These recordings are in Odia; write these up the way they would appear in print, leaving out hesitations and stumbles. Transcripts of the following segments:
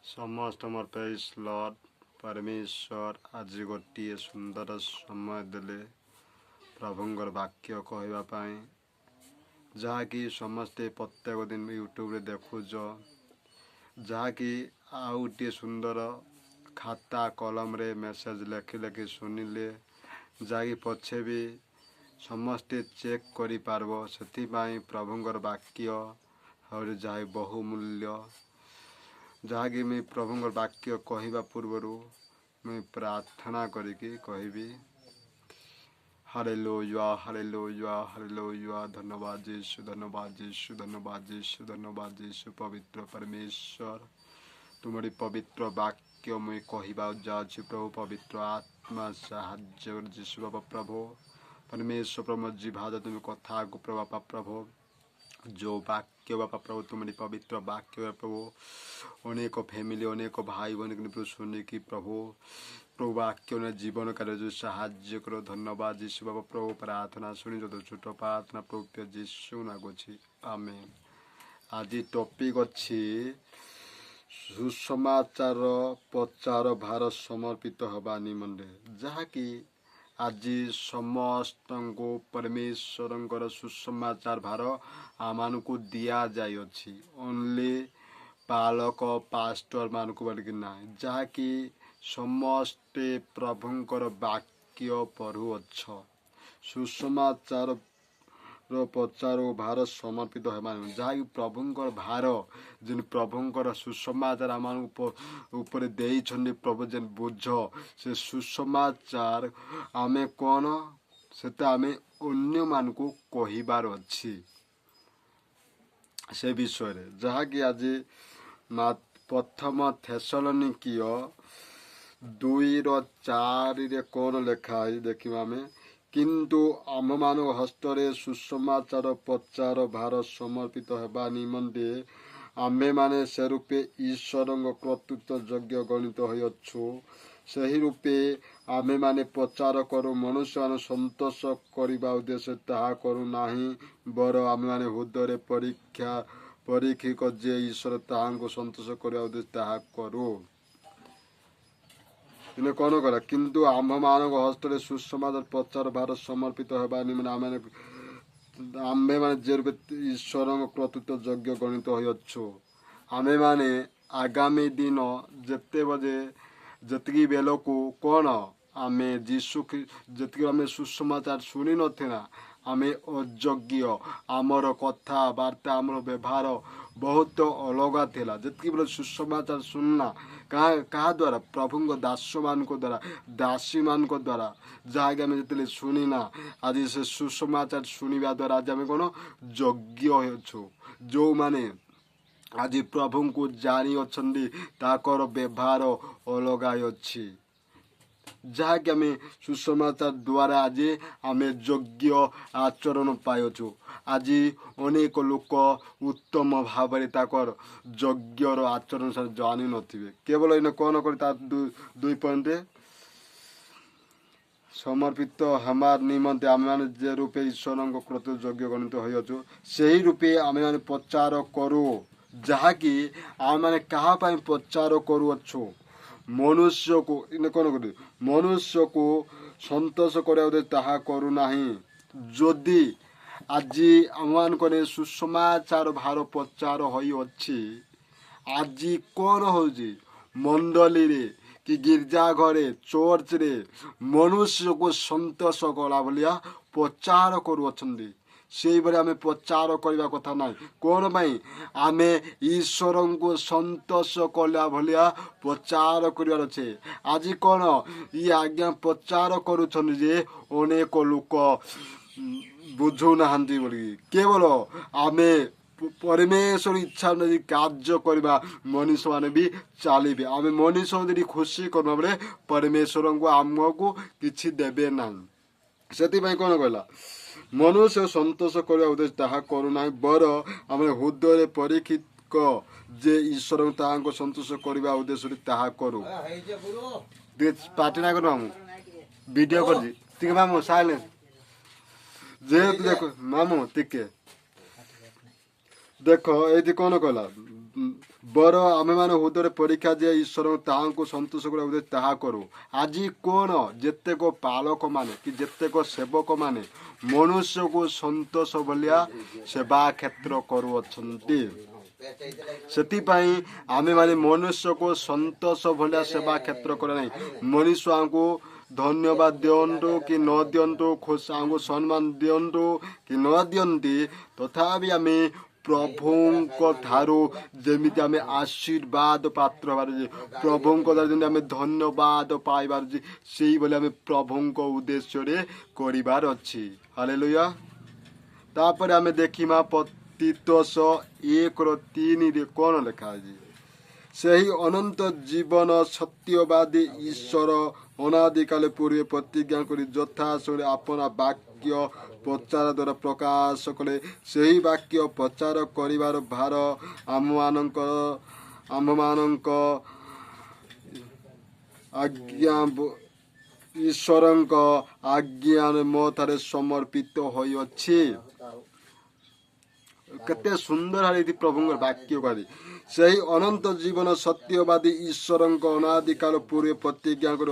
समस्त मोर प्रेज लॉर्ड परमेश्वर आज गोटे सुंदर समय देले प्रभुंर वाक्य कहवाई जहाँकि समस्ते प्रत्येक दिन यूट्यूब रे देखुज जहाँकि आउ गोटे सुंदर खाता कलम रे मेसेज लेखि लेखि सुनिले जहाँकि पछे भी समस्ते चेक करि पारबो सेथिपाई प्रभुंर वाक्य और जहाँ बहुमूल्य जहाँकि मैं प्रभुंर वाक्य कहवा पूर्वर मैं प्रार्थना करिकी कहबी हालेलुया हालेलुया हालेलुया धन्यवाद यीशु धन्यवाद यीशु धन्यवाद यीशु धन्यवाद यीशु पवित्र परमेश्वर तुम्हारी पवित्र वाक्य मैं कहवा जाऊँ प्रभु पवित्र आत्मा साहाय्य यीशु बाबा प्रभु परमेश्वर प्रभु जीभाद तुम कथा को प्रभु प्रभु जो वाक्य बापा प्रभु तुम्हारी पवित्र वाक्य प्रभु अनेक फैमिली अनेक भाई बहन प्रभु सुने कि प्रभु प्रभु वाक्य ने जीवन कार्य जो साहाय्य करो धन्यवाद यीशु बाबा प्रभु प्रार्थना शुणी जो छोट प्रार्थना प्रभु यीशु नागुची आमेन। आज टॉपिक अच्छी सुसमाचार प्रचार भार समर्पित हवा निमंते जहाँकि आज समस्त परमेश्वर सुसमाचार भार आम को दि जाइए ओनली पालक पास्टर मान को बोलिक ना जहाँकि समस्ते प्रभुंकर वाक्य पढ़ुअछ सुसमाचार प्रचार भार समर्पित होगा जहाँकि प्रभुंकर भार जिन प्रभुंकर सुसमाचार आम ऊपर देइछन्ति प्रभु जेन बुझ से सुसमाचार आमे कौन से आमे अन्य मान को कहिबार अछि से विषय रे जहाँकि आज प्रथम थेसलोनिकीय 2:4 रे कौन लेखा है देखिबा आमे किंतु आम मान हस्तरे सुसमाचार प्रचार भार समर्पित होगा निमंते आम्भे माने से रूपे ईश्वर कर्तृत्व योग्य गणित होइछु सही रूपे आम्भे माने प्रचार करू मनुष्य मान संतोष करने उद्देश्य ताहा करू नाही बर आम्भे माने हृदय परीक्षिक जे ईश्वर ताहा संतोष करने उद्देश्य ताहा करू इन्हें कौन करा किंतु आम्भ मान हस्तरे सुसमाचार प्रचार भार समर्पित होगा निमंते आम्भे माने जे रूपे ईश्वर कर्तृत्व योग्य गणित होइछु आम्भे माने आगामी दिन जेते बजे जतकी बेलो को कौन आमे जीशु जतकी आमे सुसमाचार शुणी नथिना आमे अयोग्य आमर कथा वार्ता आमर व्यवहार बहुत अलग थिला जतकी बेलो सुसमाचार सुनना कहा द्वारा प्रभु दास मान द्वारा दासी मान द्वारा जहाँकि आम जो शुणिना आज से सुसमाचार शुणा द्वारा आज आम कौन योग्य होछु जो माने आज प्रभु को जानी अच्छी ताकर व्यवहार अलग अच्छी जहाँकि आम सुसमाचार द्वारा आज आम योग्य आचरण पाइछु आज अनेक लोक उत्तम भाव ताकर योग्य आचरण से जानी नथिबे केवल इन कौन कर दुई पॉइंट समर्पित हमार निमंते आम मैंने जे रूपे ईश्वर कर्तृत्व योग्य गणित होइछु सही रूपे आम मैंने प्रचार करू जहाँकि आम मैंने क्या प्रचार करूछु मनुष्य को इन कौन कर मनुष्य को संतोष कर ताहा करू नाही जदि आज आम को सुसमाचार भार प्रचार होइछि आज कौन होजी मंडली रे कि गिरजा घरे चर्च रे मनुष्य को संतोष कला भलिया प्रचार करूछन्ति से भाई आम प्रचार करने कथा ना कौन भाई आम ईश्वर को संतोष कला भलिया प्रचार करार अच्छे आज कौन ये आज्ञा प्रचार करुछन जे अनेक लोक बुझु ना बोली केवल आम परमेश्वर इच्छा अनुसार कार्य करवा मनुष्य मान भी चलिए आम मनुष्य यदि खुशी करवा बेले परमेश्वर को आमको किसी देवे ना से कौन कहला मनुष्य संतोष करने उद्देश्य ताहा करू ना बर आम हृदय परीक्षित जे ईश्वर ताहा संतोष करने उद्देश्य ताहा करू पार्टी ना करू वीडियो कर मामू साइलेंस जेहेतु देखो मामू टिके देख ये कौन कहला बर आमे माने हृदय परीक्षा जे ईश्वर ताहांको संतोष करा उद्देश्य ताहा करू। आज कौन जेतेक पालक माने कि जेतेक सेवक माने मनुष्य को संतोष भलिया सेवा क्षेत्र करूअछंती। सेतिपाई आमे माने मनुष्य को संतोष भलिया सेवा क्षेत्र करे नहीं। मनुष्य को धन्यवाद दियंतु कि न दियंतु, खुश आंगु सम्मान दियंतु कि न दियंती, तथापि आमे प्रभुंको ठारू जेमिति आमे आशीर्वाद पात्र बारजी, प्रभुंको द्वारा जेमिति आमे धन्यवाद पाई बारजी, सेही बोले आमे प्रभुंको उद्देश्य रे करिबार अछि। हालेलुया। तापर आमे देखिमा तीतुस 1:3 रे कोन लेखा अछि। ସେହି ଅନନ୍ତ ଜୀବନ ସତ୍ୟବାଦୀ ଈଶ୍ୱର ଅନାଦିକାଳ ପୂର୍ବେ ପ୍ରତିଜ୍ଞା କରି ଯଥା ସମୟରେ ଆପଣା ବାକ୍ୟ ପ୍ରଚାର ଦ୍ୱାରା ପ୍ରକାଶ କଲେ। ସେହି ବାକ୍ୟ ପ୍ରଚାର କରିବାର ଭାର ଆମମାନଙ୍କ ଆଜ୍ଞା ଈଶ୍ୱରଙ୍କ ଆଜ୍ଞା ମତରେ ସମର୍ପିତ ହୋଇଅଛି। କେତେ ସୁନ୍ଦର ଭାବେ ପ୍ରଭୁଙ୍କର ବାକ୍ୟ କରି ସେହି ଅନନ୍ତ ଜୀବନ ସତ୍ୟବାଦୀ ଈଶ୍ୱରଙ୍କ ଅନାଦିକାଳ ପୂର୍ବେ ପ୍ରତିଜ୍ଞା କରି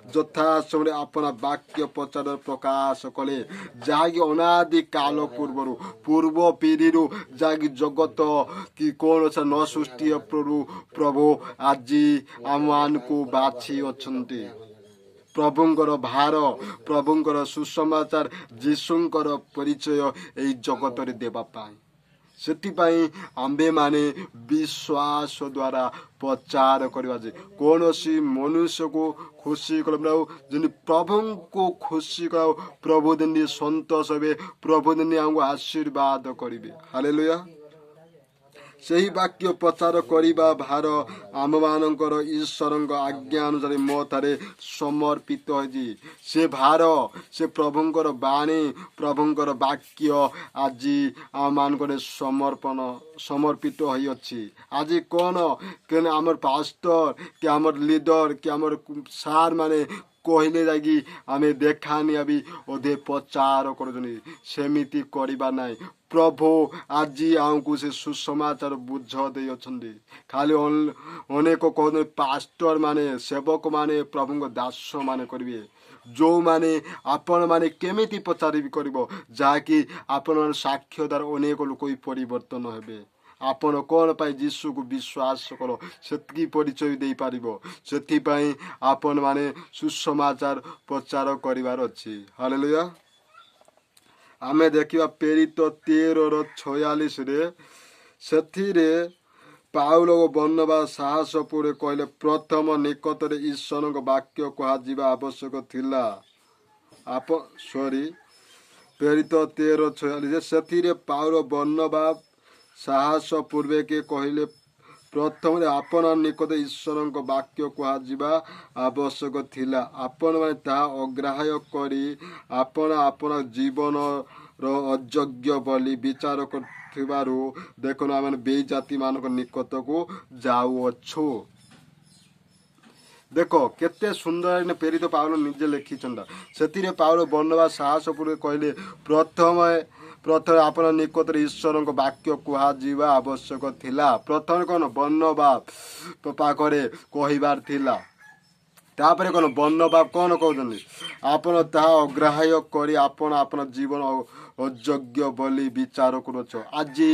ଯଥା ସମୟରେ ଆପଣା ବାକ୍ୟ ପ୍ରଚାର ପ୍ରକାଶ କଲେ। ଯାହାକି ଅନାଦି କାଳ ପୂର୍ବରୁ ପୂର୍ବ ପିଢ଼ିରୁ ଯାହାକି ଜଗତ କି କୌଣସି ନ ସୃଷ୍ଟି ପ୍ରଭୁ ଆଜି ଆମମାନଙ୍କୁ ବାଛି ଅଛନ୍ତି। ପ୍ରଭୁଙ୍କର ଭାର, ପ୍ରଭୁଙ୍କର ସୁସମାଚାର, ଯୀଶୁଙ୍କର ପରିଚୟ ଏହି ଜଗତରେ ଦେବା ପାଇଁ। ସେଥିପାଇଁ ଆମ୍ଭେମାନେ ବିଶ୍ୱାସ ଦ୍ୱାରା ପ୍ରଚାର କରିବା ଯେ କୌଣସି ମନୁଷ୍ୟକୁ ଖୁସି କରାଉ, ଯେମିତି ପ୍ରଭୁଙ୍କୁ ଖୁସି କରାଉ, ପ୍ରଭୁ ଦିନ ସନ୍ତୋଷ ହେବେ, ପ୍ରଭୁ ଦିନ ଆମକୁ ଆଶୀର୍ବାଦ କରିବେ। ହାଲେଲୁୟା। ସେହି ବାକ୍ୟ ପ୍ରଚାର କରିବା ଭାର ଆମମାନଙ୍କର ଈଶ୍ୱରଙ୍କ ଆଜ୍ଞା ଅନୁସାରେ ମତରେ ସମର୍ପିତ ହୋଇଛି। ସେ ଭାର, ସେ ପ୍ରଭୁଙ୍କର ବାଣୀ, ପ୍ରଭୁଙ୍କର ବାକ୍ୟ ଆଜି ଆମମାନଙ୍କର ସମର୍ପିତ ହୋଇଅଛି। ଆଜି କ'ଣ କେନ ଆମର ପାଷ୍ଟର କି ଆମର ଲିଡର କି ଆମର ସାର୍ ମାନେ କହିଲେ ଯାଇକି ଆମେ ଦେଖା ନିଆବି ଅଧେ ପ୍ରଚାର କରୁଛନ୍ତି, ସେମିତି କରିବା ନାହିଁ। ପ୍ରଭୁ ଆଜି ଆମକୁ ସେ ସୁସମାଚାର ବୁଝ ଦେଇଅଛନ୍ତି। ଖାଲି ଅନେକ କହୁଛନ୍ତି ପାଷ୍ଟର ମାନେ, ସେବକ ମାନେ ପ୍ରଭୁଙ୍କ ଦାସ ମାନେ କରିବେ, ଯେଉଁମାନେ ଆପଣମାନେ କେମିତି ପ୍ରଚାର କରିବ, ଯାହାକି ଆପଣମାନେ ସାକ୍ଷ୍ୟ ଦ୍ୱାରା ଅନେକ ଲୋକ ବି ପରିବର୍ତ୍ତନ ହେବେ। ଆପଣ କ'ଣ ପାଇଁ ଯୀଶୁକୁ ବିଶ୍ୱାସ କର, ସେତିକି ପରିଚୟ ଦେଇପାରିବ। ସେଥିପାଇଁ ଆପଣମାନେ ସୁସମାଚାର ପ୍ରଚାର କରିବାର ଅଛି। ହାଲେଲୁୟା। ଆମେ ଦେଖିବା ପ୍ରେରିତ 13:46 ସେଥିରେ ପାଉଲ ଓ ବର୍ଣ୍ଣବାସ ସାହସ ପରେ କହିଲେ, ପ୍ରଥମ ନିକଟରେ ଈଶ୍ୱରଙ୍କ ବାକ୍ୟ କୁହାଯିବା ଆବଶ୍ୟକ ଥିଲା। ପ୍ରେରିତ 13:46 ସେଥିରେ ପାଉଲ ବର୍ଣ୍ଣବାସ ସାହସ ପୂର୍ବକେ କହିଲେ, ପ୍ରଥମରେ ଆପଣ ନିକଟରେ ଈଶ୍ୱରଙ୍କ ବାକ୍ୟ କୁହାଯିବା ଆବଶ୍ୟକ ଥିଲା। ଆପଣମାନେ ତାହା ଅଗ୍ରାହ୍ୟ କରି ଆପଣ ଜୀବନର ଅଯୋଗ୍ୟ ବୋଲି ବିଚାର କରୁଥିବାରୁ ଦେଖୁନ ଆମେ ବେଜାତିମାନଙ୍କ ନିକଟକୁ ଯାଉଅଛୁ। ଦେଖ କେତେ ସୁନ୍ଦର ପ୍ରେରିତ ପାଉଲ ନିଜେ ଲେଖିଛନ୍ତି। ସେଥିରେ ପାଉଲ ବର୍ଣ୍ଣବାସ ସାହସ ପୂର୍ବେ କହିଲେ, ପ୍ରଥମେ ଆପଣ ନିକଟରେ ଈଶ୍ୱରଙ୍କ ବାକ୍ୟ କୁହାଯିବା ଆବଶ୍ୟକ ଥିଲା। ପ୍ରଥମେ କ'ଣ ବର୍ଣ୍ଣବାସ ପାଖରେ କହିବାର ଥିଲା। ତାପରେ କ'ଣ ବର୍ଣ୍ଣବାସ କ'ଣ କହୁଛନ୍ତି, ଆପଣ ତାହା ଅଗ୍ରାହ୍ୟ କରି ଆପଣ ଜୀବନ ଅଯୋଗ୍ୟ ବୋଲି ବିଚାର କରୁଛ। ଆଜି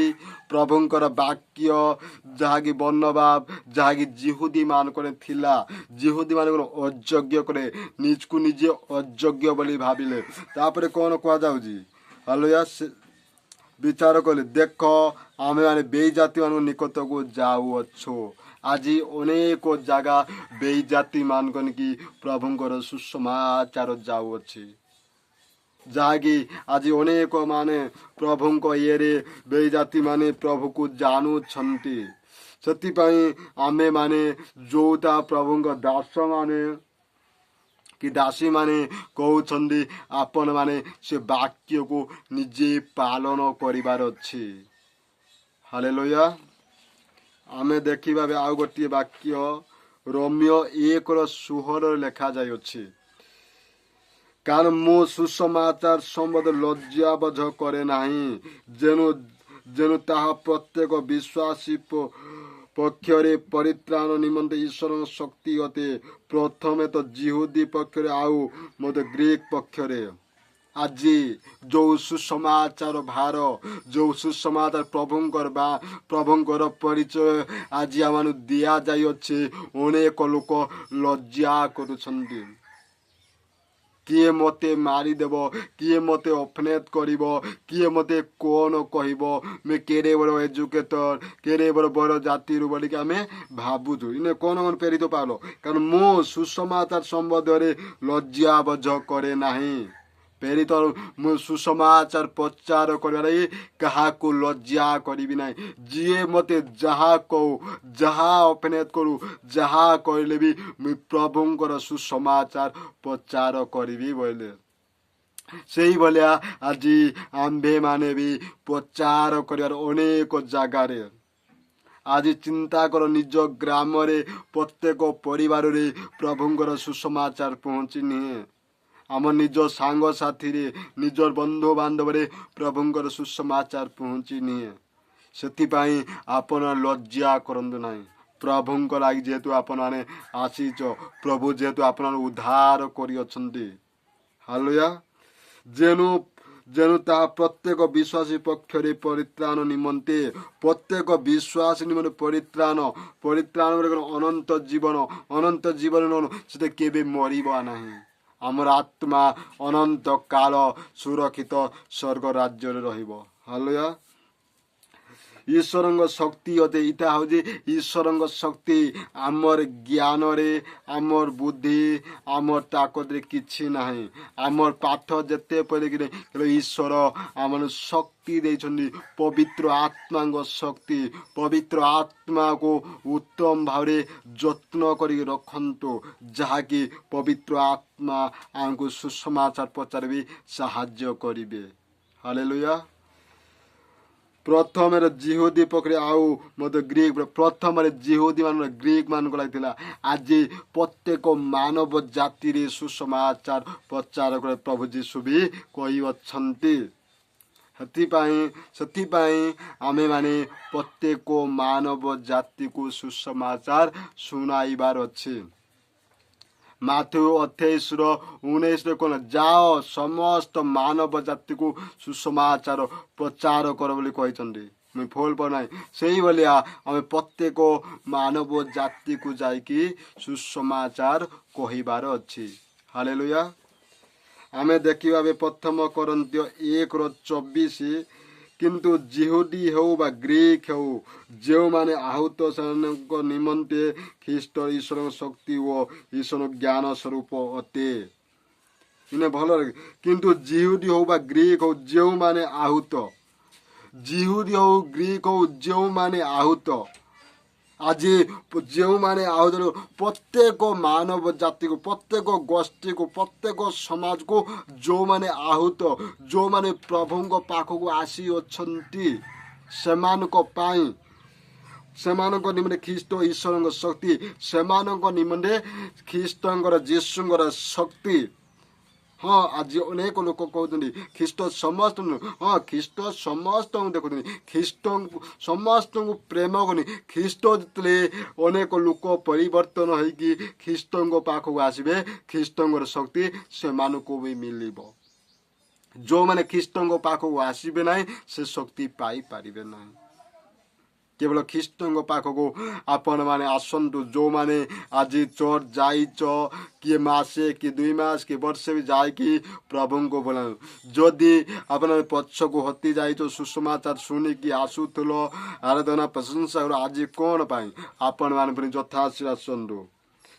ପ୍ରଭୁଙ୍କର ବାକ୍ୟ ଯାହାକି ବର୍ଣ୍ଣବାସ ଯାହାକି ଜିହୁଦୀ ମାନଙ୍କର ଥିଲା, ଜିହୁଦୀ ମାନଙ୍କର ଅଯୋଗ୍ୟ କରେ, ନିଜକୁ ନିଜେ ଅଯୋଗ୍ୟ ବୋଲି ଭାବିଲେ। ତାପରେ କ'ଣ କୁହାଯାଉଛି, ହାଲେଲୁୟା, ବିଚାର କଲେ, ଦେଖ ଆମେମାନେ ବେଜାତି ମାନଙ୍କ ନିକଟକୁ ଯାଉଅଛୁ। ଆଜି ଅନେକ ଜାଗା ବେଜାତି ମାନଙ୍କ କି ପ୍ରଭୁଙ୍କର ସୁସମାଚାର ଯାଉଅଛି, ଯାହାକି ଆଜି ଅନେକ ମାନେ ପ୍ରଭୁଙ୍କ ଇଏରେ ବେଜାତି ମାନେ ପ୍ରଭୁକୁ ଜାଣୁଛନ୍ତି। ସେଥିପାଇଁ ଆମେମାନେ ଯୋଉଟା ପ୍ରଭୁଙ୍କ ଦାସମାନେ କି ଦାସୀମାନେ କହୁଛନ୍ତି, ଆପଣମାନେ ସେ ବାକ୍ୟକୁ ନିଜେ ପାଳନ କରିବାର ଅଛି। ହାଲେଲୁୟା। ଆମେ ଦେଖିବା ଆଉ ଗୋଟିଏ ବାକ୍ୟ ରୋମିଓ 1:16 ଲେଖାଯାଇଅଛି, କାରଣ ମୁଁ ସୁସମାଚାର ସମ୍ବନ୍ଧରେ ଲଜ୍ଜାବୋଧ କରେ ନାହିଁ, ଯେଣୁ ତାହା ପ୍ରତ୍ୟେକ ବିଶ୍ୱାସୀ ପକ୍ଷରେ ପରିତ୍ରାଣ ନିମନ୍ତେ ଈଶ୍ୱରଙ୍କ ଶକ୍ତି ଅଟେ। ପ୍ରଥମେ ତ ଜିହୁଦୀ ପକ୍ଷରେ ଆଉ ମଧ୍ୟ ଗ୍ରୀକ ପକ୍ଷରେ। ଆଜି ଯେଉଁ ସୁସମାଚାର ଭାର, ଯେଉଁ ସୁସମାଚାର ପ୍ରଭୁଙ୍କର ପରିଚୟ ଆଜି ଆମମାନଙ୍କୁ ଦିଆଯାଇଅଛି, ଅନେକ ଲୋକ ଲଜ୍ଜା କରୁଛନ୍ତି। କିଏ ମୋତେ ମାରିଦେବ, କିଏ ମୋତେ ଅପମାନିତ କରିବ, କିଏ ମୋତେ କ'ଣ କହିବ, ମୁଁ କେଡ଼େ ବଡ଼ ଏଜୁକେଟର, କେଡ଼େ ବଡ଼ ଜାତିରୁ ବୋଲିକି ଆମେ ଭାବୁଛୁ। ଇନେ କ'ଣ ପ୍ରେରିତ ପାଉଲ, କାରଣ ମୁଁ ସୁସମାଚାର ସମ୍ବନ୍ଧରେ ଲଜ୍ଜାବୋଧ କରେ ନାହିଁ। ପ୍ରେରିତ ମୁଁ ସୁସମାଚାର ପ୍ରଚାର କରିବା ଲାଗି କାହାକୁ ଲଜ୍ଜା କରିବି ନାହିଁ। ଯିଏ ମୋତେ ଯାହା କହୁ, ଯାହା ଅପମାନିତ କରୁ, ଯାହା କହିଲେ ବି ମୁଁ ପ୍ରଭୁଙ୍କର ସୁସମାଚାର ପ୍ରଚାର କରିବି ବୋଇଲେ। ସେଇଭଳିଆ ଆଜି ଆମ୍ଭେମାନେ ବି ପ୍ରଚାର କରିବାର ଅନେକ ଜାଗାରେ। ଆଜି ଚିନ୍ତା କର, ନିଜ ଗ୍ରାମରେ ପ୍ରତ୍ୟେକ ପରିବାରରେ ପ୍ରଭୁଙ୍କର ସୁସମାଚାର ପହଞ୍ଚିନିଏ। ଆମ ନିଜ ସାଙ୍ଗସାଥିରେ, ନିଜ ବନ୍ଧୁବାନ୍ଧବରେ ପ୍ରଭୁଙ୍କର ସୁସମାଚାର ପହଞ୍ଚିନିଏ। ସେଥିପାଇଁ ଆପଣ ଲଜ୍ଜା କରନ୍ତୁ ନାହିଁ। ପ୍ରଭୁଙ୍କ ଲାଗି ଯେହେତୁ ଆପଣମାନେ ଆସିଛ, ପ୍ରଭୁ ଯେହେତୁ ଆପଣଙ୍କୁ ଉଦ୍ଧାର କରିଅଛନ୍ତି, ହାଲେଲୁୟା। ଯେଣୁ ତାହା ପ୍ରତ୍ୟେକ ବିଶ୍ୱାସୀ ପକ୍ଷରେ ପରିତ୍ରାଣ ନିମନ୍ତେ, ପ୍ରତ୍ୟେକ ବିଶ୍ୱାସୀ ନିମନ୍ତେ ପରିତ୍ରାଣ ଅନନ୍ତ ଜୀବନ। ଅନନ୍ତ ଜୀବନ ସେଟା କେବେ ମରିବ ନାହିଁ। ଆମର ଆତ୍ମା ଅନନ୍ତ କାଳ ସୁରକ୍ଷିତ ସ୍ୱର୍ଗ ରାଜ୍ୟରେ ରହିବ। ହାଲେଲୁୟା। ଈଶ୍ୱରଙ୍କ ଶକ୍ତି ଅଟେ। ଇଟା ହେଉଛି ଈଶ୍ୱରଙ୍କ ଶକ୍ତି। ଆମର ଜ୍ଞାନରେ, ଆମର ବୁଦ୍ଧି, ଆମର ତାକତରେ କିଛି ନାହିଁ। ଆମର ପାଠ ଯେତେ ପଢ଼ିଲେ ହେଲେ ଈଶ୍ୱର ଆମମାନଙ୍କୁ ଶକ୍ତି ଦେଇଛନ୍ତି। ପବିତ୍ର ଆତ୍ମାଙ୍କ ଶକ୍ତି। ପବିତ୍ର ଆତ୍ମାକୁ ଉତ୍ତମ ଭାବରେ ଯତ୍ନ କରି ରଖନ୍ତୁ, ଯାହାକି ପବିତ୍ର ଆତ୍ମା ଆମକୁ ସୁସମାଚାର ପ୍ରଚାର ବି ସାହାଯ୍ୟ କରିବେ। ହାଲେଲୁୟା। ପ୍ରଥମରେ ଜିହୁଦୀ ପକ୍ଷରେ ଆଉ ମଧ୍ୟ ଗ୍ରୀକ। ପ୍ରଥମରେ ଜିହୁଦୀ ଗ୍ରୀକ ମାନଙ୍କ ଲାଗିଥିଲା। ଆଜି ପ୍ରତ୍ୟେକ ମାନବ ଜାତିରେ ସୁସମାଚାର ପ୍ରଚାର କରି ପ୍ରଭୁ ଯୀଶୁ ବି କହିଅଛନ୍ତି। ସେଥିପାଇଁ ଆମେମାନେ ପ୍ରତ୍ୟେକ ମାନବ ଜାତିକୁ ସୁସମାଚାର ଶୁଣାଇବାର ଅଛି। ମାଥ୍ୟୁ 28:19 କ'ଣ, ଯାଅ ସମସ୍ତ ମାନବ ଜାତିକୁ ସୁସମାଚାର ପ୍ରଚାର କର ବୋଲି କହିଛନ୍ତି। ମୁଁ ଭୁଲ ପଢ଼ୁନାହିଁ। ସେଇଭଳିଆ ଆମେ ପ୍ରତ୍ୟେକ ମାନବ ଜାତିକୁ ଯାଇକି ସୁସମାଚାର କହିବାର ଅଛି। ହାଲେଲୁୟା। ଆମେ ଦେଖିବା ପ୍ରଥମ କରନ୍ଥୀୟ 1:24, କିନ୍ତୁ ଜିହୁଦୀ ହେଉ ବା ଗ୍ରୀକ ହେଉ, ଯେଉଁମାନେ ଆହୁତ, ସେମାନଙ୍କ ନିମନ୍ତେ ଖ୍ରୀଷ୍ଟ ଈଶ୍ୱରଙ୍କ ଶକ୍ତି ଓ ଈଶ୍ୱର ଜ୍ଞାନ ସ୍ୱରୂପ ଅଟେ। ଭଲ। କିନ୍ତୁ ଜିହୁଦୀ ହେଉ ବା ଗ୍ରୀକ ହେଉ, ଯେଉଁମାନେ ଆହୁତ, ଜିହୁଦୀ ହେଉ ଗ୍ରୀକ ହେଉ, ଯେଉଁମାନେ ଆହୁତ। ଆଜି ଯେଉଁମାନେ ଆହୁତ, ପ୍ରତ୍ୟେକ ମାନବ ଜାତିକୁ, ପ୍ରତ୍ୟେକ ଗୋଷ୍ଠୀକୁ, ପ୍ରତ୍ୟେକ ସମାଜକୁ ଯେଉଁମାନେ ଆହୁତ, ଯେଉଁମାନେ ପ୍ରଭୁଙ୍କ ପାଖକୁ ଆସିଅଛନ୍ତି, ସେମାନଙ୍କ ପାଇଁ, ସେମାନଙ୍କ ନିମନ୍ତେ ଖ୍ରୀଷ୍ଟ ଈଶ୍ୱରଙ୍କ ଶକ୍ତି, ସେମାନଙ୍କ ନିମନ୍ତେ ଖ୍ରୀଷ୍ଟଙ୍କର, ଯୀଶୁଙ୍କର ଶକ୍ତି। ହଁ, ଆଜି ଅନେକ ଲୋକ କହୁଛନ୍ତି ଖ୍ରୀଷ୍ଟ ସମସ୍ତଙ୍କୁ, ହଁ ଖ୍ରୀଷ୍ଟ ସମସ୍ତଙ୍କୁ ଦେଖୁଛନ୍ତି, ଖ୍ରୀଷ୍ଟ ସମସ୍ତଙ୍କୁ ପ୍ରେମ କରୁନି। ଖ୍ରୀଷ୍ଟ ଯେତେବେଳେ ଅନେକ ଲୋକ ପରିବର୍ତ୍ତନ ହେଇକି ଖ୍ରୀଷ୍ଟଙ୍କ ପାଖକୁ ଆସିବେ, ଖ୍ରୀଷ୍ଟଙ୍କର ଶକ୍ତି ସେମାନଙ୍କୁ ବି ମିଳିବ। ଯେଉଁମାନେ ଖ୍ରୀଷ୍ଟଙ୍କ ପାଖକୁ ଆସିବେ ନାହିଁ, ସେ ଶକ୍ତି ପାଇପାରିବେ ନାହିଁ। କେବଳ ଖ୍ରୀଷ୍ଟଙ୍କ ପାଖକୁ ଆପଣମାନେ ଆସନ୍ତୁ। ଯେଉଁମାନେ ଆଜି ଚର୍ଚ୍ଚ ଯାଇଛ, କିଏ ମାସେ, କିଏ 2 ମାସ, କିଏ ବର୍ଷେ ବି ଯାଇକି ପ୍ରଭୁଙ୍କୁ ବୋଲାନ୍ତୁ। ଯଦି ଆପଣ ପଛକୁ ହତି ଯାଇଛ, ସୁସମାଚାର ଶୁଣିକି ଆସୁଥିଲ, ଆରାଧନା ପ୍ରଶଂସା କର, ଆଜି କ'ଣ ପାଇଁ ଆପଣମାନେ ପୁଣି ଯଥାଶୀଘ୍ର ଆସନ୍ତୁ।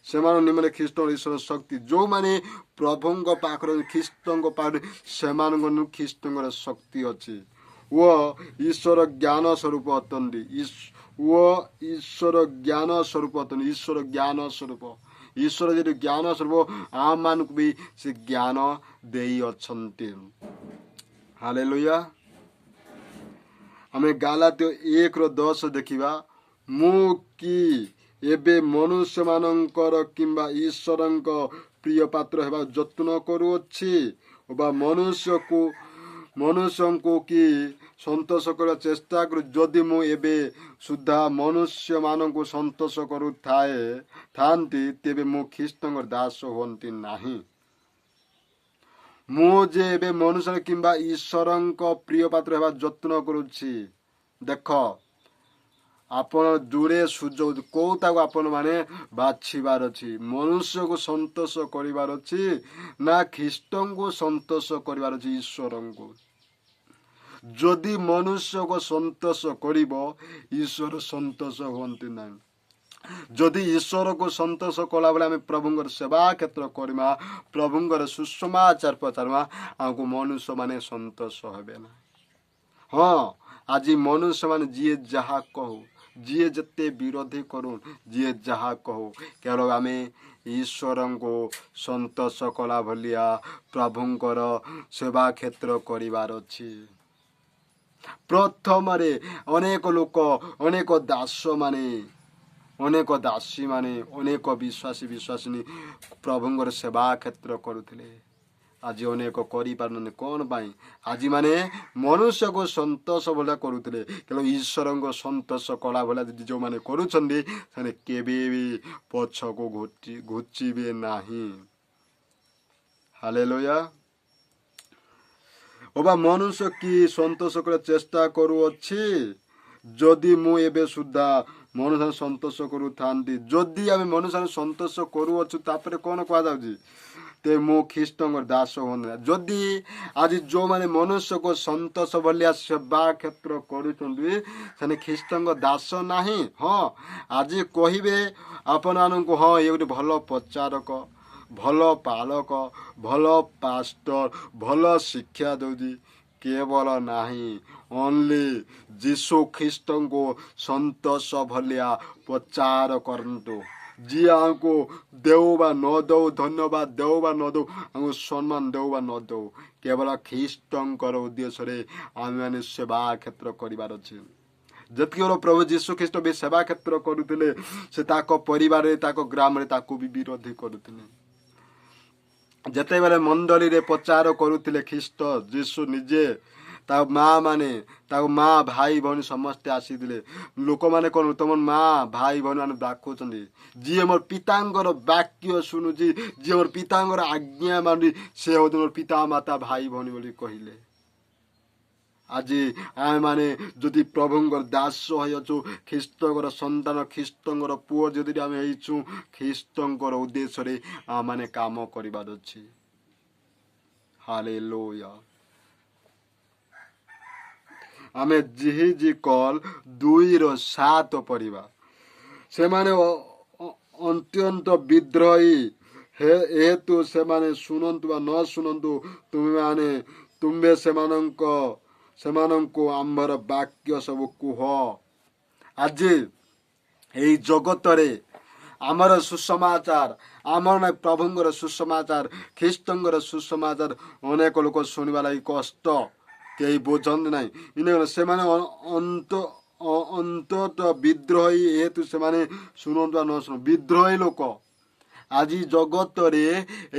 ସେମାନଙ୍କ ନିମନ୍ତେ ଖ୍ରୀଷ୍ଟ ଈଶ୍ୱର ଶକ୍ତି। ଯେଉଁମାନେ ପ୍ରଭୁଙ୍କ ପାଖରେ, ଖ୍ରୀଷ୍ଟଙ୍କ ପାଖରେ, ସେମାନଙ୍କ ଖ୍ରୀଷ୍ଟଙ୍କର ଶକ୍ତି ଅଛି ଓ ଈଶ୍ୱର ଜ୍ଞାନ ସ୍ୱରୂପ ଅଟନ୍ତି। ଈଶ୍ୱର ଜ୍ଞାନ ସ୍ୱରୂପ ଅଟନ୍ତି। ଈଶ୍ୱର ଜ୍ଞାନ ସ୍ୱରୂପ। ଈଶ୍ୱର ଯଦି ଜ୍ଞାନ ସ୍ୱରୂପ, ଆମମାନଙ୍କୁ ବି ସେ ଜ୍ଞାନ ଦେଇଅଛନ୍ତି। ହାଲେଲୁୟା। ଆମେ ଗାଲାତ୍ୟ 1:10 ଦେଖିବା। ମୁଁ କି ଏବେ ମନୁଷ୍ୟମାନଙ୍କର କିମ୍ବା ଈଶ୍ୱରଙ୍କ ପ୍ରିୟ ପାତ୍ର ହେବାକୁ ଯତ୍ନ କରୁଅଛି, ବା ମନୁଷ୍ୟଙ୍କୁ କି ସନ୍ତୋଷ କରିବା ଚେଷ୍ଟା କରୁ। ଯଦି ମୁଁ ଏବେ ସୁଦ୍ଧା ମନୁଷ୍ୟମାନଙ୍କୁ ସନ୍ତୋଷ ଥାନ୍ତି ତେବେ ମୁଁ ଖ୍ରୀଷ୍ଟଙ୍କର ଦାସ ହୁଅନ୍ତି ନାହିଁ। ମୁଁ ଯେ ଏବେ ମନୁଷ୍ୟ କିମ୍ବା ଈଶ୍ୱରଙ୍କ ପ୍ରିୟ ପାତ୍ର ହେବା ଯତ୍ନ କରୁଛି। ଦେଖ ଆପଣ ଦୂରେ ସୁଯୋଗ କୋଉଟାକୁ ଆପଣ ମାନେ ବାଛିବାର ଅଛି। ମନୁଷ୍ୟକୁ ସନ୍ତୋଷ କରିବାର ଅଛି ନା ଖ୍ରୀଷ୍ଟଙ୍କୁ ସନ୍ତୋଷ କରିବାର ଅଛି, ଈଶ୍ୱରଙ୍କୁ। ଯଦି ମନୁଷ୍ୟକୁ ସନ୍ତୋଷ କରିବ ଈଶ୍ୱର ସନ୍ତୋଷ ହୁଅନ୍ତି ନାହିଁ। ଯଦି ଈଶ୍ୱରକୁ ସନ୍ତୋଷ କଲାବେଳେ ଆମେ ପ୍ରଭୁଙ୍କର ସେବା କ୍ଷେତ୍ର କରିବା, ପ୍ରଭୁଙ୍କର ସୁସମାଚାର ପଚାରିବା, ଆମକୁ ମନୁଷ୍ୟମାନେ ସନ୍ତୋଷ ହେବେ ନାହିଁ। ହଁ, ଆଜି ମନୁଷ୍ୟମାନେ ଯିଏ ଯାହା କହୁ, ଯିଏ ଯେତେ ବିରୋଧୀ କରୁ, ଯିଏ ଯାହା କହୁ, କେବଳ ଆମେ ଈଶ୍ୱରଙ୍କୁ ସନ୍ତୋଷ କଲା ଭଳିଆ ପ୍ରଭୁଙ୍କର ସେବା କ୍ଷେତ୍ର କରିବାର ଅଛି। ପ୍ରଥମରେ ଅନେକ ଲୋକ, ଅନେକ ଦାସମାନେ, ଅନେକ ଦାସୀମାନେ, ଅନେକ ବିଶ୍ୱାସିନୀ ପ୍ରଭୁଙ୍କର ସେବା କ୍ଷେତ୍ର କରୁଥିଲେ। ଆଜି ଅନେକ କରିପାରୁନାହାନ୍ତି। କ'ଣ ପାଇଁ? ଆଜି ମାନେ ମନୁଷ୍ୟକୁ ସନ୍ତୋଷ ଭଳିଆ କରୁଥିଲେ, କିନ୍ତୁ ଈଶ୍ୱରଙ୍କ ସନ୍ତୋଷ କଲା ଭଳିଆ ଯେଉଁମାନେ କରୁଛନ୍ତି ସେମାନେ କେବେ ବି ପଛକୁ ଘୁଚିବେ ନାହିଁ। ହାଲେଲୁୟା। ଅବା ମନୁଷ୍ୟ କି ସନ୍ତୋଷ କରିବା ଚେଷ୍ଟା କରୁଅଛି। ଯଦି ମୁଁ ଏବେ ସୁଦ୍ଧା ମନୁଷ୍ୟ ସନ୍ତୋଷ କରୁଥାନ୍ତି, ଯଦି ଆମେ ମନୁଷ୍ୟ ସନ୍ତୋଷ କରୁଅଛୁ, ତାପରେ କ'ଣ କୁହାଯାଉଛି? ତେ ମୁଁ ଖ୍ରୀଷ୍ଟଙ୍କର ଦାସ ହୁଅନ୍ତି। ଯଦି ଆଜି ଯେଉଁମାନେ ମନୁଷ୍ୟକୁ ସନ୍ତୋଷ ଭଳିଆ ସେବା କ୍ଷେତ୍ର କରୁଛନ୍ତି ସେମାନେ ଖ୍ରୀଷ୍ଟଙ୍କ ଦାସ ନାହିଁ। ହଁ, ଆଜି କହିବେ ଆପଣମାନଙ୍କୁ, ହଁ ଇଏ ଗୋଟେ ଭଲ ପ୍ରଚାରକ, ଭଲ ପାଳକ, ଭଲ ପାଷ୍ଟର, ଭଲ ଶିକ୍ଷା ଦେଉଛି। କେବଳ ନାହିଁ, ଓନ୍ଲି ଯୀଶୁ ଖ୍ରୀଷ୍ଟଙ୍କୁ ସନ୍ତୋଷ ଭଳିଆ ପ୍ରଚାର କରନ୍ତୁ। ଯିଏ ଆମକୁ ଦେଉ ବା ନ ଦେଉ, ଧନ୍ୟବାଦ ଦେଉ ବା ନ ଦେଉ, ଆମକୁ ସମ୍ମାନ ଦେଉ ବା ନ ଦେଉ, କେବଳ ଖ୍ରୀଷ୍ଟଙ୍କର ଉଦ୍ଦେଶ୍ୟରେ ଆମେମାନେ ସେବା କ୍ଷେତ୍ର କରିବାର ଅଛି। ଯେତିକି ପ୍ରଭୁ ଯୀଶୁ ଖ୍ରୀଷ୍ଟ ବି ସେବା କ୍ଷେତ୍ର କରୁଥିଲେ, ସେ ତାଙ୍କ ପରିବାରରେ, ତାଙ୍କ ଗ୍ରାମରେ ତାକୁ ବି ବିରୋଧୀ କରୁଥିଲେ। ଯେତେବେଳେ ମଣ୍ଡଳୀରେ ପ୍ରଚାର କରୁଥିଲେ ଖ୍ରୀଷ୍ଟ ଯୀଶୁ ନିଜେ, ତାଙ୍କ ତାଙ୍କ ମା ଭାଇ ଭଉଣୀ ସମସ୍ତେ ଆସିଥିଲେ। ଲୋକମାନେ କ'ଣ ତମ ମା ଭାଇ ଭଉଣୀ ମାନେ ଡାକୁଛନ୍ତି? ଯିଏ ମୋର ପିତାଙ୍କର ବାକ୍ୟ ଶୁଣୁଛି, ଯିଏ ମୋର ପିତାଙ୍କର ଆଜ୍ଞା ମାନୁଛି, ସେ ହଉଛି ମୋର ପିତା ମାତା ଭାଇ ଭଉଣୀ ବୋଲି କହିଲେ। ଆଜି ଆମେମାନେ ଯଦି ପ୍ରଭୁଙ୍କର ଦାସ ହୋଇଅଛୁ, ଖ୍ରୀଷ୍ଟଙ୍କର ସନ୍ତାନ, ଖ୍ରୀଷ୍ଟଙ୍କର ପୁଅ ଯଦି ଆମେ ହେଇଛୁ, ଖ୍ରୀଷ୍ଟଙ୍କର ଉଦ୍ଦେଶ୍ୟରେ ଆମମାନେ କାମ କରିବାର ଅଛି। ହାଲେଲୁୟା। ଆମେ ଜିହିଜିକଲ 2:7 ପଢ଼ିବା। ସେମାନେ ଅତ୍ୟନ୍ତ ବିଦ୍ରୋହୀ ହେତୁ ସେମାନେ ଶୁଣନ୍ତୁ ବା ନ ଶୁଣନ୍ତୁ, ତୁମେ ସେମାନଙ୍କୁ ଆମ୍ଭର ବାକ୍ୟ ସବୁ କୁହ। ଆଜି ଏହି ଜଗତରେ ଆମର ସୁସମାଚାର, ଆମର ପ୍ରଭୁଙ୍କର ସୁସମାଚାର, ଖ୍ରୀଷ୍ଟଙ୍କର ସୁସମାଚାର ଅନେକ ଲୋକ ଶୁଣିବା ଲାଗି କଷ୍ଟ, କେହି ବୁଝନ୍ତି ନାହିଁ। ସେମାନେ ଅନ୍ତତଃ ବିଦ୍ରୋହୀ ହେତୁ ସେମାନେ ଶୁଣନ୍ତୁ ବା ନ ଶୁଣୁ, ବିଦ୍ରୋହୀ ଲୋକ। ଆଜି ଜଗତରେ,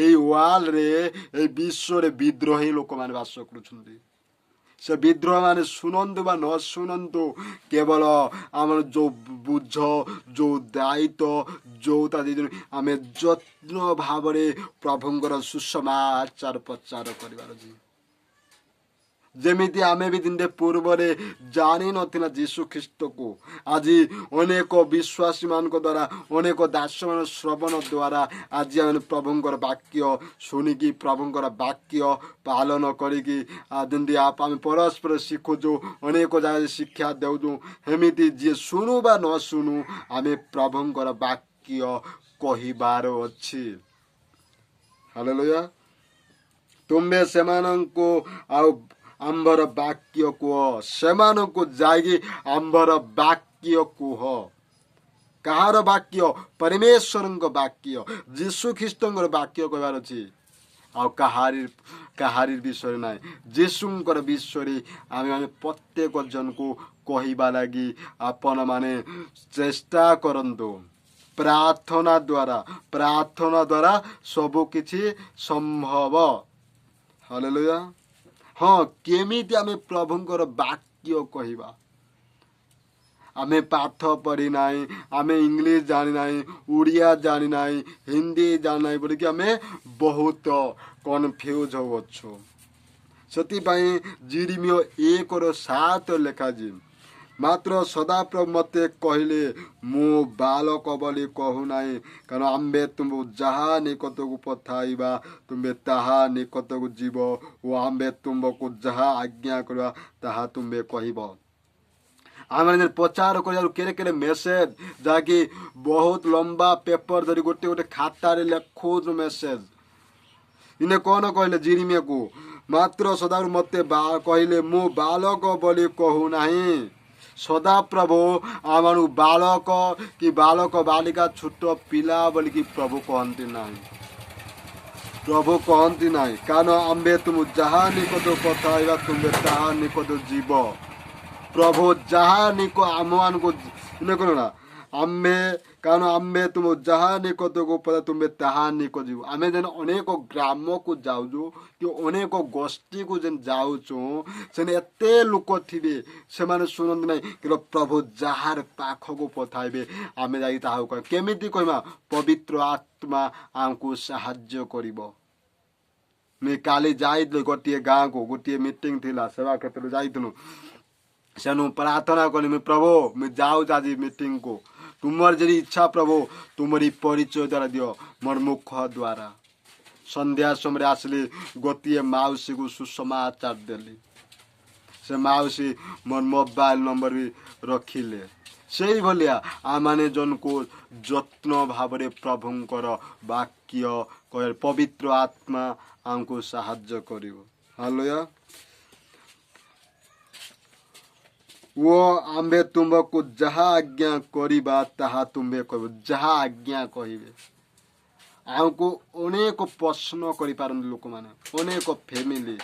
ଏଇ ୱାର୍ଲଡରେ, ଏଇ ବିଶ୍ୱରେ ବିଦ୍ରୋହୀ ଲୋକମାନେ ବାସ କରୁଛନ୍ତି। ସେ ବିଦ୍ରୋହ ମାନେ ଶୁଣନ୍ତୁ ବା ନ ଶୁଣନ୍ତୁ, କେବଳ ଆମର ଯେଉଁ ବୁଝ, ଯେଉଁ ଦାୟିତ୍ୱ, ଯେଉଁଟା ଆମେ ଯତ୍ନ ଭାବରେ ପ୍ରଭୁଙ୍କର ସୁସମାଚାର ପ୍ରଚାର କରିବାର ଅଛି। ଯେମିତି ଆମେ ବି ଦିନେ ପୂର୍ବରେ ଜାଣିନଥିଲା ଯୀଶୁ ଖ୍ରୀଷ୍ଟକୁ, ଆଜି ଅନେକ ବିଶ୍ୱାସୀ ମାନଙ୍କ ଦ୍ୱାରା, ଅନେକ ଦାସମାନ ଶ୍ରବଣ ଦ୍ୱାରା ଆଜି ଆମେ ପ୍ରଭୁଙ୍କର ବାକ୍ୟ ଶୁଣିକି, ପ୍ରଭୁଙ୍କର ବାକ୍ୟ ପାଳନ କରିକି ଯେମିତି ଆମେ ପରସ୍ପର ଶିଖୁଛୁ, ଅନେକ ଜାଗାରେ ଶିକ୍ଷା ଦେଉଛୁ। ସେମିତି ଯିଏ ଶୁଣୁ ବା ନ ଶୁଣୁ, ଆମେ ପ୍ରଭୁଙ୍କର ବାକ୍ୟ କହିବାର ଅଛି। ହାଲେଲୁୟା। ତୁମେ ସେମାନଙ୍କୁ ଆଉ ଆମ୍ଭର ବାକ୍ୟ କୁହ। ସେମାନଙ୍କୁ ଯାଇକି ଆମ୍ଭର ବାକ୍ୟ କୁହ। କାହାର ବାକ୍ୟ? ପରମେଶ୍ୱରଙ୍କ ବାକ୍ୟ, ଯୀଶୁ ଖ୍ରୀଷ୍ଟଙ୍କର ବାକ୍ୟ କହିବାର ଅଛି। ଆଉ କାହାରି ବିଷୟରେ ନାହିଁ, ଯୀଶୁଙ୍କର ବିଷୟରେ ଆମେ ପ୍ରତ୍ୟେକ ଜଣକୁ କହିବା ଲାଗି ଆପଣମାନେ ଚେଷ୍ଟା କରନ୍ତୁ। ପ୍ରାର୍ଥନା ଦ୍ୱାରା ସବୁ କିଛି ସମ୍ଭବ। ହାଲେଲୁୟା। हाँ केमिति आमे प्रभुंकर वाक्य कहवा आमे पाठ पढ़ी नाई आमे इंग्लिश जानी नाई उड़िया जानी नाई हिंदी जानी नाई बोलिकी आमे बहुत कन्फ्यूज होवछु ସେଥିପାଇଁ ଜିରିମିୟ 1:7 ଲେଖାଛି ମାତ୍ର ସଦାପ୍ରଭୁ ମୋତେ କହିଲେ ମୁଁ ବାଳକ ବୋଲି କହୁନାହିଁ କାରଣ ଆମ୍ଭେ ତୁମକୁ ଯାହା ନିକଟକୁ ପଠାଇବା ତୁମେ ତାହା ନିକଟକୁ ଯିବ ଓ ଆମ୍ଭେ ତୁମକୁ ଯାହା ଆଜ୍ଞା କରିବା ତାହା ତୁମେ କହିବ। ଆମେ ପ୍ରଚାର କରିବାରୁ କେଡ଼େ କେଡ଼େ ମେସେଜ ଯାହାକି ବହୁତ ଲମ୍ବା ପେପର ଧରି ଗୋଟେ ଗୋଟେ ଖାତାରେ ଲେଖୁଛୁ ମେସେଜ। ଇନେ କ'ଣ କହିଲେ ଜିରିମିୟକୁ ମାତ୍ର ସଦାରୁ ମୋତେ କହିଲେ ମୁଁ ବାଳକ ବୋଲି କହୁନାହିଁ। ସଦାପ୍ରଭୁ ଆମକୁ ବାଳକ କି ବାଳକ ବାଳିକା ଛୋଟ ପିଲା ବୋଲିକି ପ୍ରଭୁ କହନ୍ତି ନାହିଁ। ପ୍ରଭୁ କହନ୍ତି ନାହିଁ କାରଣ ଆମ୍ଭେ ତୁମକୁ ଯାହା ନିକଟକୁ ପଠାଇବା ତୁମେ ତାହା ନିକଟକୁ ଯିବ। ପ୍ରଭୁ ଯାହା ଆମମାନଙ୍କୁ କ'ଣ ନା ଆମ୍ଭେ କାରଣ ଆମ୍ଭେ ତୁମ ଯାହା ନିକଟକୁ ପଠାଇବା ତୁମେ ତାହା ନିକଟ ଯିବ। ଆମେ ଯେନ୍ ଅନେକ ଗ୍ରାମକୁ ଯାଉଛୁ କି ଅନେକ ଗୋଷ୍ଠୀକୁ ଯେନ୍ ଯାଉଛୁ ସେନେ ଏତେ ଲୋକ ଥିବେ ସେମାନେ ଶୁଣନ୍ତି ନାହିଁ କିନ୍ତୁ ପ୍ରଭୁ ଯାହାର ପାଖକୁ ପଠାଇବେ ଆମେ ଯାଇ ତାହାକୁ କହିବା। କେମିତି କହିବା? ପବିତ୍ର ଆତ୍ମା ଆମକୁ ସାହାଯ୍ୟ କରିବ। ମୁଁ କାଲି ଯାଇଥିଲି ଗୋଟିଏ ଗାଁକୁ, ଗୋଟିଏ ମିଟିଂ ଥିଲା, ସେବା କ୍ଷେତ୍ରରେ ଯାଇଥିଲୁ। ସେନୁ ପ୍ରାର୍ଥନା କଲି ମୁଁ ପ୍ରଭୁ ମୁଁ ଯାଉଛି ଆଜି ମିଟିଂକୁ, ତୁମର ଯଦି ଇଚ୍ଛା ପ୍ରଭୁ ତୁମରି ପରିଚୟ ଦ୍ୱାରା ଦିଅ ମୋର ମୁଖ ଦ୍ୱାରା। ସନ୍ଧ୍ୟା ସମୟରେ ଆସିଲି, ଗୋଟିଏ ମାଉସୀକୁ ସୁସମାଚାର ଦେଲି। ସେ ମାଉସୀ ମୋର ମୋବାଇଲ ନମ୍ବର ବି ରଖିଲେ। ସେଇଭଳିଆ ଆମମାନେ ଜଣକୁ ଯତ୍ନ ଭାବରେ ପ୍ରଭୁଙ୍କର ବାକ୍ୟ କହିଲେ ପବିତ୍ର ଆତ୍ମା ଆମକୁ ସାହାଯ୍ୟ କରିବ। ହାଲେଲୁୟା। ଓ ଆମ୍ଭେ ତୁମକୁ ଯାହା ଆଜ୍ଞା କରିବା ତାହା ତୁମେ କହିବ। ଯାହା ଆଜ୍ଞା କହିବେ। ଆମକୁ ଅନେକ ପ୍ରଶ୍ନ କରିପାରନ୍ତି ଲୋକମାନେ, ଅନେକ ଫ୍ୟାମିଲି।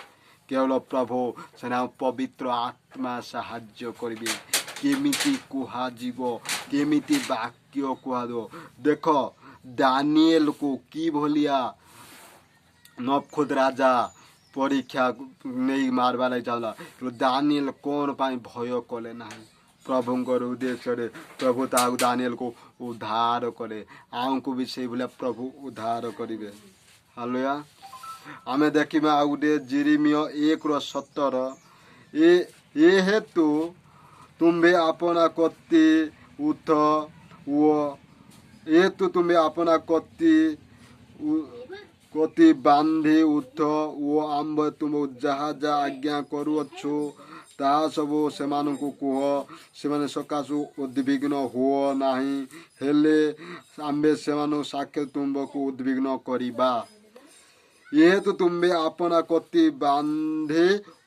କେବଳ ପ୍ରଭୁ ସେନା ପବିତ୍ର ଆତ୍ମା ସାହାଯ୍ୟ କରିବେ। କେମିତି କୁହାଯିବ, କେମିତି ବାକ୍ୟ କୁହାଯିବ। ଦେଖ ଦାନିଏଲକୁ କି ଭଳିଆ ନବୁକଦନେସର ରାଜା ପରୀକ୍ଷା ନେଇ ମାରବା ଲାଗି ଚାହୁଁଥିଲା, ଦାନିଏଲ କ'ଣ ପାଇଁ ଭୟ କଲେ ନାହିଁ? ପ୍ରଭୁଙ୍କର ଉଦ୍ଦେଶ୍ୟରେ ପ୍ରଭୁ ତାହାକୁ ଦାନିଏଲକୁ ଉଦ୍ଧାର କଲେ। ଆମକୁ ବି ସେଇଭଳିଆ ପ୍ରଭୁ ଉଦ୍ଧାର କରିବେ। ହାଲେଲୁୟା। ଆମେ ଦେଖିବା ଆଉ ଗୋଟେ ଜିରିମିୟ 1:17 ଏ ହେତୁ ତୁମ୍ଭେ ଆପଣା କତି ଉଠ ଓ ତୁମ୍ଭେ ଆପଣା କତି ବାନ୍ଧି ଉଠ ଓ ଆମ୍ଭେ ତୁମକୁ ଯାହା ଯାହା ଆଜ୍ଞା କରୁଅଛୁ ତାହା ସବୁ ସେମାନଙ୍କୁ କୁହ। ସେମାନେ ସକାଶୁ ଉଦ୍ବିଗ୍ନ ହୁଅ ନାହିଁ, ହେଲେ ଆମ୍ଭେ ସେମାନଙ୍କୁ ସାକ୍ଷାତ ତୁମକୁ ଉଦ୍ବିଗ୍ନ କରିବା। ଯେହେତୁ ତୁମ୍ଭେ ଆପଣା କତି ବାନ୍ଧି